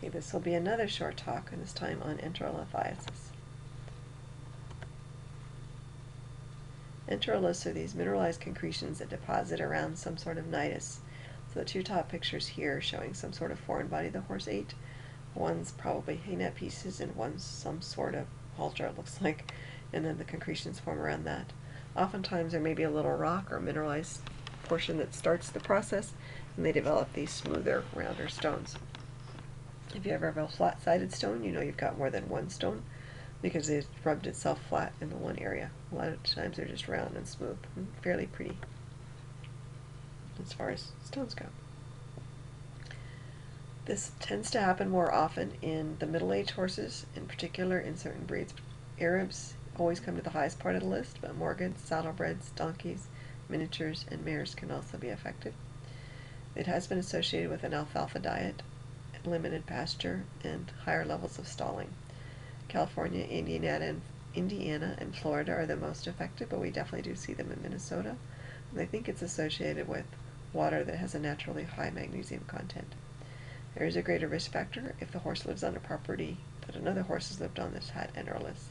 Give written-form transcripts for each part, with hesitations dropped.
Okay, this will be another short talk, and this time on enterolithiasis. Enteroliths are these mineralized concretions that deposit around some sort of nidus. So the two top pictures here showing some sort of foreign body the horse ate. One's probably hay net pieces and one's some sort of halter, it looks like, and then the concretions form around that. Oftentimes there may be a little rock or mineralized portion that starts the process, and they develop these smoother, rounder stones. If you ever have a flat-sided stone, you know you've got more than one stone because it's rubbed itself flat in the one area. A lot of times they're just round and smooth and fairly pretty as far as stones go. This tends to happen more often in the middle-aged horses, in particular in certain breeds. Arabs always come to the highest part of the list, but Morgans, saddlebreds, donkeys, miniatures, and mares can also be affected. It has been associated with an alfalfa diet, limited pasture, and higher levels of stalling. California, Indiana, and Florida are the most affected, but we definitely do see them in Minnesota. And I think it's associated with water that has a naturally high magnesium content. There is a greater risk factor if the horse lives on a property that another horse has lived on that's had enteroliths.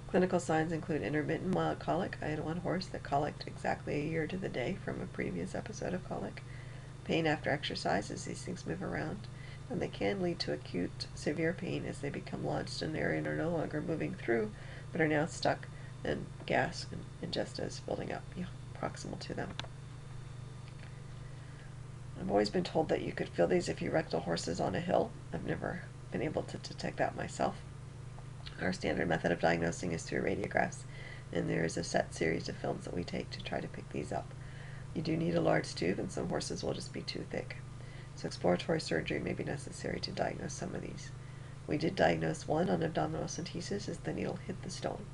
Clinical signs include intermittent mild colic. I had one horse that colicked exactly a year to the day from a previous episode of colic. Pain after exercise as these things move around, and they can lead to acute severe pain as they become lodged in an area and are no longer moving through, but are now stuck, and gas and ingesta is building up proximal to them. I've always been told that you could feel these if you rectal horses on a hill. I've never been able to detect that myself. Our standard method of diagnosing is through radiographs, and there is a set series of films that we take to try to pick these up. You do need a large tube, and some horses will just be too thick. So exploratory surgery may be necessary to diagnose some of these. We did diagnose one on abdominal centesis as the needle hit the stone.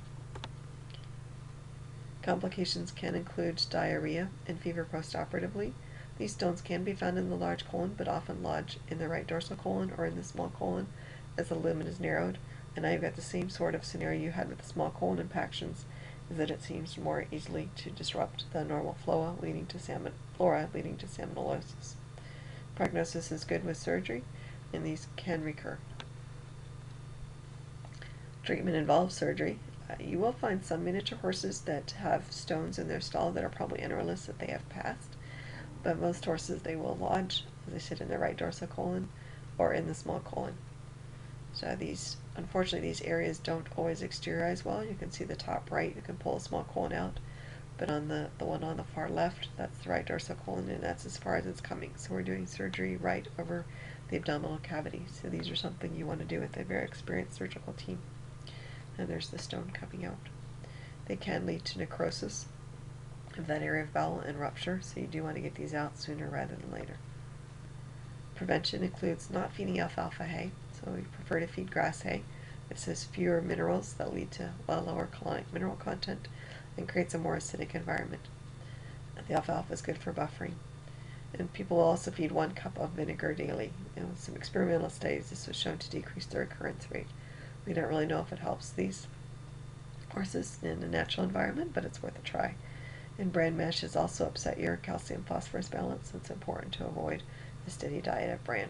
Complications can include diarrhea and fever postoperatively. These stones can be found in the large colon, but often lodge in the right dorsal colon or in the small colon as the lumen is narrowed. And I've got the same sort of scenario you had with the small colon impactions, is that it seems more easily to disrupt the normal flora, leading to salmonellosis. Prognosis is good with surgery, and these can recur. Treatment involves surgery. You will find some miniature horses that have stones in their stall that are probably enteroliths that they have passed, but most horses they will lodge, as I said, in the right dorsal colon or in the small colon. So unfortunately, these areas don't always exteriorize well. You can see the top right, you can pull a small colon out, but on the one on the far left, that's the right dorsal colon, and that's as far as it's coming. So we're doing surgery right over the abdominal cavity. So these are something you want to do with a very experienced surgical team. And there's the stone coming out. They can lead to necrosis of that area of bowel and rupture, so you do want to get these out sooner rather than later. Prevention includes not feeding alfalfa hay, so we prefer to feed grass hay. This has fewer minerals that lead to a lower colonic mineral content and creates a more acidic environment. The alfalfa is good for buffering. And people will also feed 1 cup of vinegar daily. In some experimental studies, this was shown to decrease the recurrence rate. We don't really know if it helps these horses in a natural environment, but it's worth a try. And bran mash has also upset your calcium-phosphorus balance, so it's important to avoid a steady diet of bran.